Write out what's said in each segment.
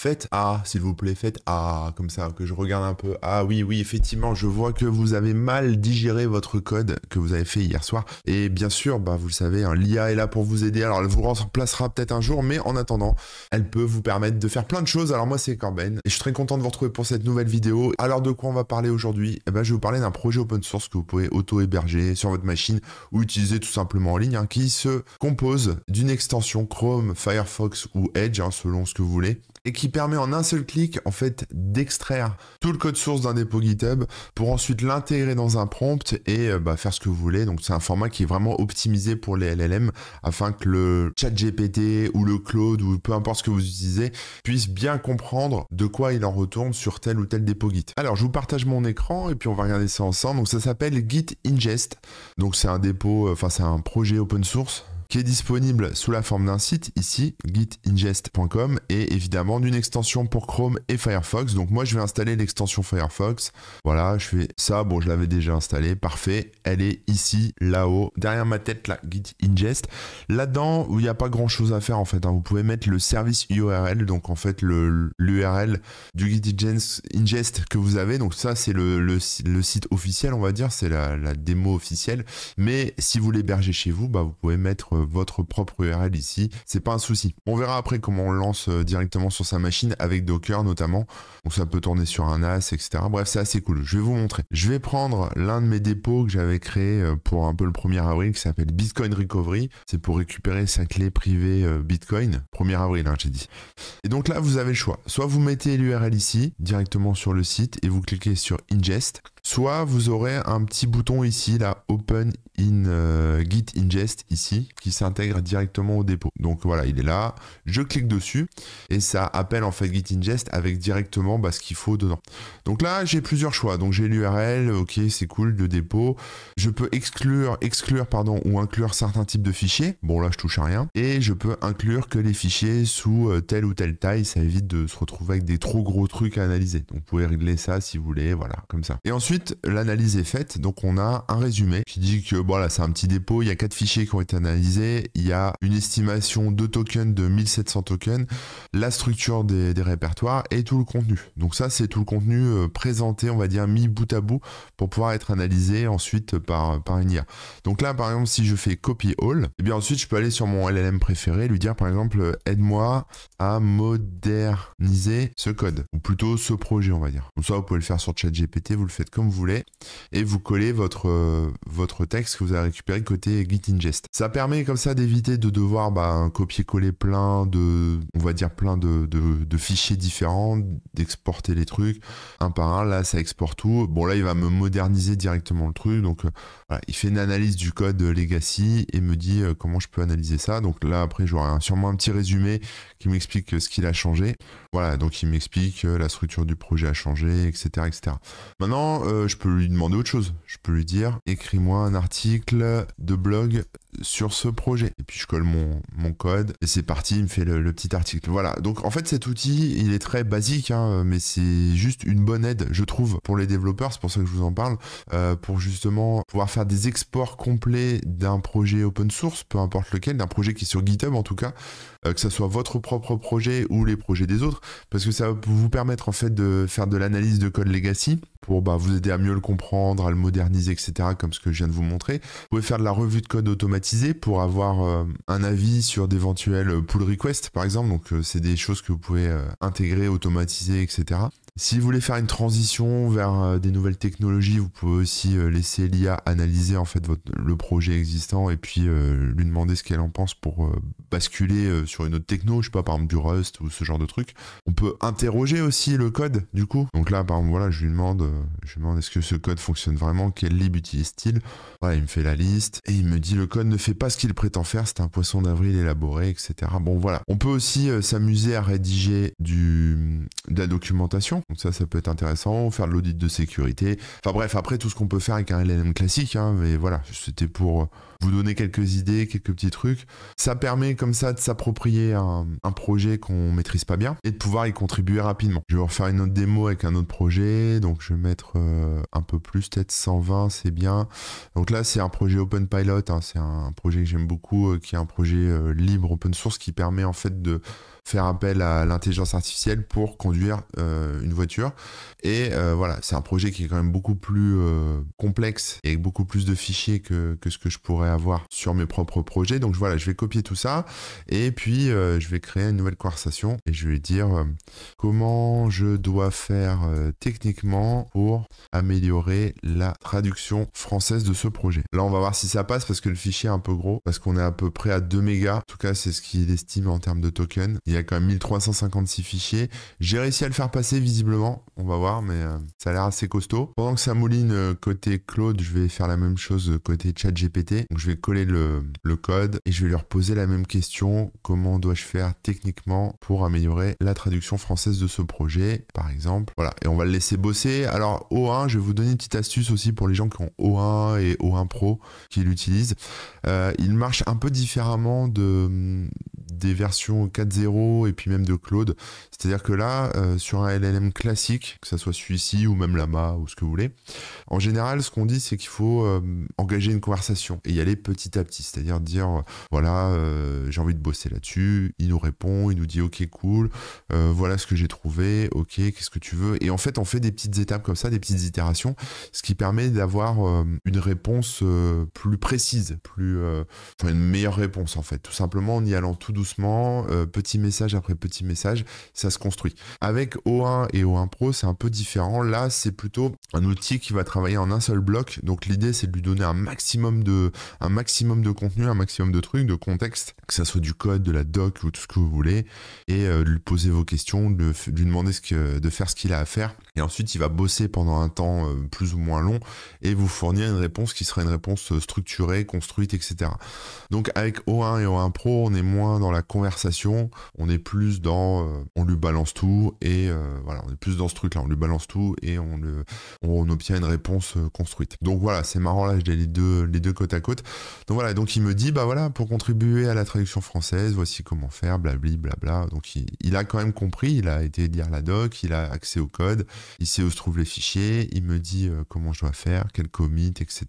Faites A, s'il vous plaît, faites A, comme ça, que je regarde un peu. Ah oui, oui, effectivement, je vois que vous avez mal digéré votre code que vous avez fait hier soir. Et bien sûr, bah, vous le savez, hein, l'IA est là pour vous aider. Alors, elle vous remplacera peut-être un jour, mais en attendant, elle peut vous permettre de faire plein de choses. Alors, moi, c'est Corben, et je suis très content de vous retrouver pour cette nouvelle vidéo. Alors, de quoi on va parler aujourd'hui? Eh ben, je vais vous parler d'un projet open source que vous pouvez auto-héberger sur votre machine ou utiliser tout simplement en ligne, hein, qui se compose d'une extension Chrome, Firefox ou Edge, hein, selon ce que vous voulez, et qui permet en un seul clic en fait d'extraire tout le code source d'un dépôt GitHub pour ensuite l'intégrer dans un prompt et faire ce que vous voulez. Donc c'est un format qui est vraiment optimisé pour les LLM afin que le chat GPT ou le Claude ou peu importe ce que vous utilisez puisse bien comprendre de quoi il en retourne sur tel ou tel dépôt Git. Alors je vous partage mon écran et puis on va regarder ça ensemble. Donc ça s'appelle Git Ingest. Donc c'est un dépôt, c'est un projet open source qui est disponible sous la forme d'un site, ici, gitingest.com, et évidemment d'une extension pour Chrome et Firefox. Donc moi, je vais installer l'extension Firefox. Voilà, je fais ça. Bon, je l'avais déjà installée. Parfait. Elle est ici, là-haut, derrière ma tête, là, Git Ingest. Là-dedans, où il n'y a pas grand-chose à faire, en fait, hein. Vous pouvez mettre le service URL, donc en fait, l'URL du Git Ingest que vous avez. Donc ça, c'est le site officiel, on va dire. C'est la démo officielle. Mais si vous l'hébergez chez vous, bah, vous pouvez mettre votre propre URL ici, c'est pas un souci. On verra après comment on lance directement sur sa machine avec Docker notamment, donc ça peut tourner sur un NAS, etc. Bref, c'est assez cool, je vais vous montrer. Je vais prendre l'un de mes dépôts que j'avais créé pour un peu le 1er avril qui s'appelle Bitcoin Recovery, c'est pour récupérer sa clé privée Bitcoin, 1er avril hein, j'ai dit. Et donc là vous avez le choix, soit vous mettez l'URL ici, directement sur le site et vous cliquez sur Ingest, soit vous aurez un petit bouton ici, là, Open in Git Ingest, ici, qui s'intègre directement au dépôt. Donc voilà, il est là, je clique dessus, et ça appelle en fait Git Ingest avec directement ce qu'il faut dedans. Donc là, j'ai plusieurs choix. Donc j'ai l'URL, ok, c'est cool, le dépôt. Je peux exclure, ou inclure certains types de fichiers. Bon là, je touche à rien. Et je peux inclure que les fichiers sous telle ou telle taille, ça évite de se retrouver avec des trop gros trucs à analyser. Donc vous pouvez régler ça si vous voulez, voilà, comme ça. Et ensuite, l'analyse est faite, donc on a un résumé qui dit que voilà, c'est un petit dépôt, il y a 4 fichiers qui ont été analysés, il y a une estimation de tokens de 1700 tokens, la structure des répertoires et tout le contenu. Donc ça, c'est tout le contenu présenté, on va dire, mis bout à bout pour pouvoir être analysé ensuite par une IA. Donc là, par exemple, si je fais copy all, et bien ensuite, je peux aller sur mon LLM préféré, lui dire par exemple, aide-moi à moderniser ce code, ou plutôt ce projet, on va dire. Comme ça, vous pouvez le faire sur ChatGPT, vous le faites comme vous voulez, et vous collez votre texte que vous avez récupéré côté Git Ingest. Ça permet comme ça d'éviter de devoir copier-coller plein de fichiers différents, d'exporter les trucs un par un. Là, ça exporte tout. Bon, là, il va me moderniser directement le truc. Donc, voilà, il fait une analyse du code legacy et me dit comment je peux analyser ça. Donc là, après, j'aurai sûrement un petit résumé qui m'explique ce qu'il a changé. Voilà, donc il m'explique la structure du projet a changé, etc., etc. Maintenant, je peux lui demander autre chose. Je peux lui dire, écris-moi un article de blog sur ce projet. Et puis je colle mon code et c'est parti, il me fait le petit article. Voilà, donc en fait cet outil, il est très basique, hein, mais c'est juste une bonne aide, je trouve, pour les développeurs, c'est pour ça que je vous en parle, pour justement pouvoir faire des exports complets d'un projet open source, peu importe lequel, d'un projet qui est sur GitHub en tout cas, que ce soit votre propre projet ou les projets des autres, parce que ça va vous permettre en fait de faire de l'analyse de code legacy pour vous aider à mieux le comprendre, à le moderniser, etc., comme ce que je viens de vous montrer. Vous pouvez faire de la revue de code automatisée pour avoir un avis sur d'éventuels pull requests, par exemple. Donc, c'est des choses que vous pouvez intégrer, automatiser, etc. Si vous voulez faire une transition vers des nouvelles technologies, vous pouvez aussi laisser l'IA analyser en fait le projet existant et puis lui demander ce qu'elle en pense pour basculer sur une autre techno, je sais pas, par exemple du Rust ou ce genre de truc. On peut interroger aussi le code du coup. Donc là, par exemple, voilà, je lui demande est-ce que ce code fonctionne vraiment, quelle lib utilise-t-il. Voilà, il me fait la liste et il me dit le code ne fait pas ce qu'il prétend faire, c'est un poisson d'avril élaboré, etc. Bon voilà, on peut aussi s'amuser à rédiger de la documentation. Donc ça peut être intéressant, faire de l'audit de sécurité. Enfin bref, après tout ce qu'on peut faire avec un LLM classique, hein, mais voilà, c'était pour vous donner quelques idées, quelques petits trucs. Ça permet comme ça de s'approprier un projet qu'on maîtrise pas bien et de pouvoir y contribuer rapidement. Je vais refaire une autre démo avec un autre projet, donc je vais mettre un peu plus, peut-être 120, c'est bien. Donc là, c'est un projet Open Pilot, hein, c'est un projet que j'aime beaucoup, qui est un projet libre, open source, qui permet en fait de faire appel à l'intelligence artificielle pour conduire une voiture. Et voilà, c'est un projet qui est quand même beaucoup plus complexe et avec beaucoup plus de fichiers que ce que je pourrais avoir sur mes propres projets. Donc voilà, je vais copier tout ça et puis je vais créer une nouvelle conversation et je vais dire comment je dois faire techniquement pour améliorer la traduction française de ce projet. Là, on va voir si ça passe parce que le fichier est un peu gros, parce qu'on est à peu près à 2 mégas. En tout cas, c'est ce qu'il estime en termes de tokens. Il y a quand même 1356 fichiers. J'ai réussi à le faire passer visiblement. On va voir, mais ça a l'air assez costaud. Pendant que ça mouline côté Claude, je vais faire la même chose côté ChatGPT. Donc, je vais coller le code et je vais leur poser la même question. Comment dois-je faire techniquement pour améliorer la traduction française de ce projet, par exemple. Voilà, et on va le laisser bosser. Alors, O1, je vais vous donner une petite astuce aussi pour les gens qui ont O1 et O1 Pro qui l'utilisent. Il marche un peu différemment des versions 4.0 et puis même de Claude. C'est-à-dire que là, sur un LLM classique, que ce soit celui-ci ou même Llama ou ce que vous voulez, en général, ce qu'on dit, c'est qu'il faut engager une conversation et y aller petit à petit. C'est-à-dire dire, voilà, j'ai envie de bosser là-dessus. Il nous répond, il nous dit, ok, cool, voilà ce que j'ai trouvé, ok, qu'est-ce que tu veux? Et en fait, on fait des petites étapes comme ça, des petites itérations, ce qui permet d'avoir une réponse plus précise, enfin une meilleure réponse en fait. Tout simplement en y allant tout doucement, petit message après petit message, ça se construit. Avec O1 et O1 Pro, c'est un peu différent. Là, c'est plutôt un outil qui va travailler en un seul bloc. Donc l'idée, c'est de lui donner un maximum de contenu, un maximum de trucs, de contexte, que ça soit du code, de la doc ou tout ce que vous voulez, et de lui poser vos questions, de lui demander de faire ce qu'il a à faire. Et ensuite, il va bosser pendant un temps plus ou moins long et vous fournir une réponse qui sera une réponse structurée, construite, etc. Donc avec O1 et O1 Pro, on est moins dans la conversation, on est plus dans on lui balance tout et voilà, on est plus dans ce truc-là, on lui balance tout et on obtient une réponse construite. Donc voilà, c'est marrant, là j'ai les deux côte à côte. Donc voilà, donc il me dit, bah voilà, pour contribuer à la traduction française, voici comment faire, blabli, blabla. Donc il a quand même compris, il a été lire la doc, il a accès au code, il sait où se trouvent les fichiers, il me dit comment je dois faire, quel commit, etc.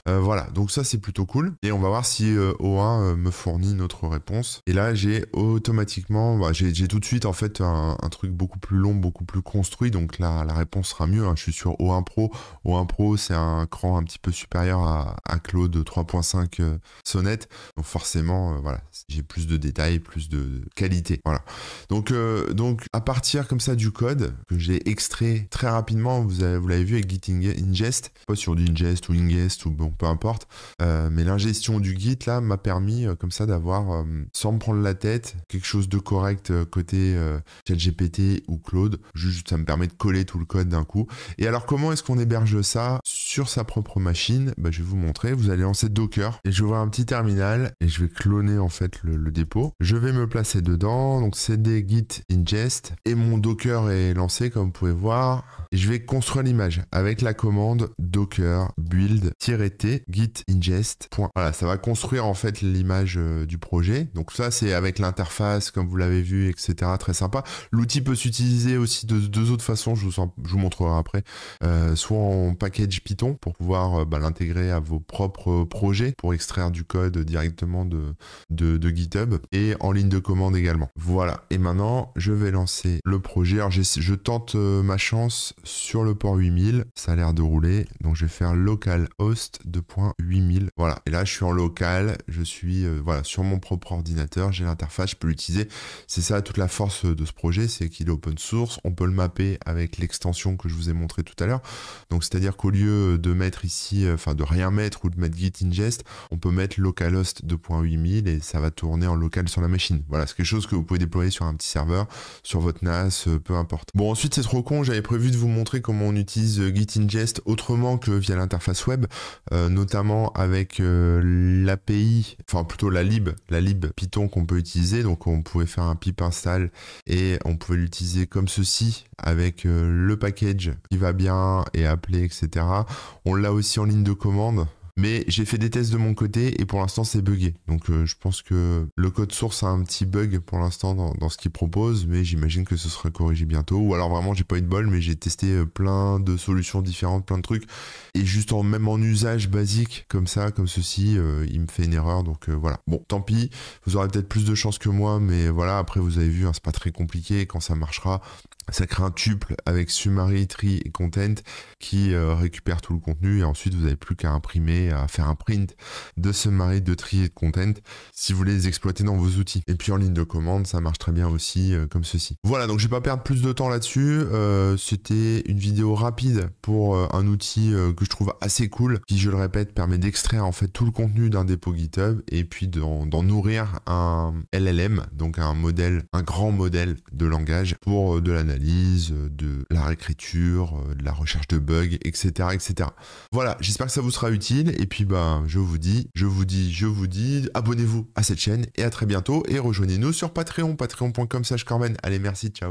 Voilà, donc ça c'est plutôt cool. Et on va voir si O1 me fournit notre réponse. Et là j'ai automatiquement, j'ai tout de suite en fait un truc beaucoup plus long, beaucoup plus construit. Donc là la réponse sera mieux. Hein. Je suis sur O1 Pro. O1 Pro c'est un cran un petit peu supérieur à Claude 3.5 Sonnet. Donc forcément, voilà, j'ai plus de détails, plus de qualité. Voilà. Donc à partir comme ça du code que j'ai extrait très rapidement, vous l'avez vu avec Git Ingest, pas sur du Ingest ou Ingest ou bon, peu importe, mais l'ingestion du Git là m'a permis comme ça d'avoir, sans me prendre la tête, quelque chose de correct côté ChatGPT ou Claude. Juste ça me permet de coller tout le code d'un coup. Et alors comment est-ce qu'on héberge ça sur sa propre machine? Je vais vous montrer. Vous allez lancer Docker et je vais voir un petit terminal et je vais cloner en fait le dépôt. Je vais me placer dedans, donc cd git ingest et mon Docker est lancé comme vous pouvez voir. Et je vais construire l'image avec la commande docker build-t git ingest. Voilà, ça va construire en fait l'image du projet. Donc ça c'est avec l'interface comme vous l'avez vu, etc. Très sympa. L'outil peut s'utiliser aussi de deux autres façons, je vous montrerai après. Soit en package Python pour pouvoir l'intégrer à vos propres projets pour extraire du code directement de GitHub et en ligne de commande également. Voilà, et maintenant je vais lancer le projet. Alors je tente ma chance sur le port 8000, ça a l'air de rouler, donc je vais faire localhost 2.8000. Voilà, et là je suis en local, je suis voilà, sur mon propre ordinateur, j'ai l'interface, je peux l'utiliser. C'est ça toute la force de ce projet, c'est qu'il est open source, on peut le mapper avec l'extension que je vous ai montré tout à l'heure. Donc c'est-à-dire qu'au lieu de mettre ici, enfin de rien mettre ou de mettre git ingest, on peut mettre localhost 2.8000 et ça va tourner en local sur la machine. Voilà, c'est quelque chose que vous pouvez déployer sur un petit serveur, sur votre NAS, peu importe. Bon, ensuite c'est trop con, j'avais prévu de vous montrer comment on utilise git ingest autrement que via l'interface web, notamment avec l'API, enfin plutôt la lib Python qu'on peut utiliser. Donc on pouvait faire un pip install et on pouvait l'utiliser comme ceci avec le package qui va bien et appeler, etc. On l'a aussi en ligne de commande. Mais j'ai fait des tests de mon côté et pour l'instant c'est buggé. Donc je pense que le code source a un petit bug pour l'instant dans ce qu'il propose, mais j'imagine que ce sera corrigé bientôt. Ou alors vraiment j'ai pas eu de bol, mais j'ai testé plein de solutions différentes, plein de trucs. Et juste même en usage basique comme ça, comme ceci, il me fait une erreur. Donc voilà. Bon, tant pis, vous aurez peut-être plus de chance que moi, mais voilà, après vous avez vu, hein, c'est pas très compliqué. Quand ça marchera, ça crée un tuple avec summary, tree et content qui récupère tout le contenu et ensuite vous n'avez plus qu'à imprimer, à faire un print de summary, de tree et de content si vous voulez les exploiter dans vos outils. Et puis en ligne de commande, ça marche très bien aussi comme ceci. Voilà, donc je vais pas perdre plus de temps là-dessus. C'était une vidéo rapide pour un outil que je trouve assez cool, qui je le répète permet d'extraire en fait tout le contenu d'un dépôt GitHub et puis d'en nourrir un LLM, donc un grand modèle de langage pour de l'analyse, de la réécriture, de la recherche de bugs, etc., etc. Voilà, j'espère que ça vous sera utile. Et puis, je vous dis, abonnez-vous à cette chaîne et à très bientôt. Et rejoignez-nous sur Patreon, patreon.com/Corben. Allez, merci, ciao.